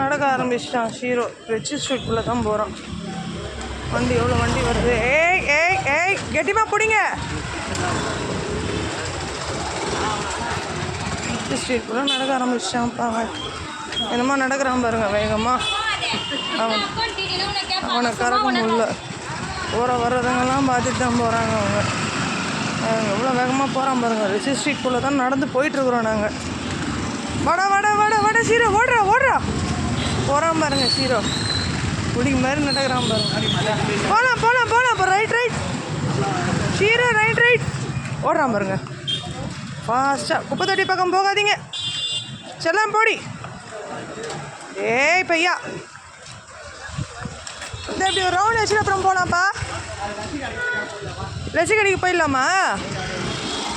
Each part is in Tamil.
நடக்க ஆரம்பிச்சிட்டான் ஷீரோ. ரிச்சி ஸ்ட்ரீட்குள்ளே தான் போகிறான். வண்டி எவ்வளோ வண்டி வருது. ஏய் ஏய் ஏய் கெட்டிமா பிடிங்க. ரிச்சி ஸ்ட்ரீட்குள்ளே நடக்க ஆரம்பிச்சிட்டான்ப்பாங்க. என்னமா நடக்கிறான் பாருங்க வேகமாக. அவனை கறக்க முடியல. போகிற வர்றதுங்கெல்லாம் பார்த்துட்டு தான் போகிறாங்க அவங்க. எவ்வளோ வேகமாக போகிறான் பாருங்கள். ரிச்சி ஸ்ட்ரீட்குள்ளே தான் நடந்து போயிட்டுருக்குறோம் நாங்கள். வட வட வட வட ஷீரோ ஓடுறா ஓடுறா. போகிறான் பாருங்க ஷீரோ. குடி மாதிரி நடக்கிறான் பாருங்க. போகலாம் போகலாம் போகலாம். இப்போ ரைட் ரைட் ஷீரோ ரைட் ரைட் ஓடுறான் பாருங்க ஃபாஸ்ட்டாக. குப்பை தொட்டி பக்கம் போகாதீங்க. செல்லாம் போடி. ஏய் பையா இந்த இப்படி ஒரு ரவுண்ட் வச்சுட்டு அப்புறம் போகலாம்ப்பா. லட்சி கடைக்கு போயிடலாமா?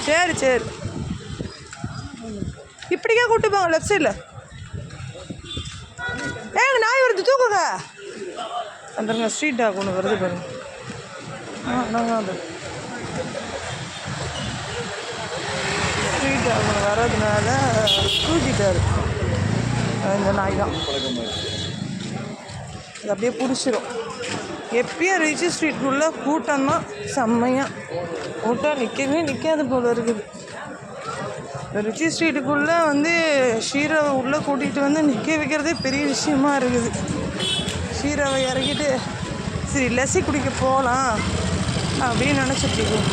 சரி சரி. இப்படிக்கா கூப்பிட்டு போங்க லெஃப்ட் சைடில். ஏங்க நாய் வருது தூக்குங்க. வந்துருங்க. ஸ்ட்ரீட் டாக் ஒன்று வருது பாருங்க. நாங்கள் அது ஸ்ட்ரீட் டாக் ஒன்று வர்றதுனால தூக்கிட்டாரு இந்த நாய் தான். அது அப்படியே பிடிச்சிரும். எப்பயும் ரிச்சி ஸ்ட்ரீட்குள்ளே கூட்டம் தான் செம்மையாக. கூட்டம் நிற்கவே நிற்காது போல் இருக்குது. ரிச்சி ஸ்ட்ரீட்டுக்குள்ளே வந்து ஷீரோவை உள்ளே கூட்டிகிட்டு வந்து நிற்க வைக்கிறதே பெரிய விஷயமா இருக்குது. ஷீரோவை இறக்கிட்டு சரி லஸ்ஸி குடிக்க போகலாம் அப்படின்னு நினச்சிட்ருக்கோம்.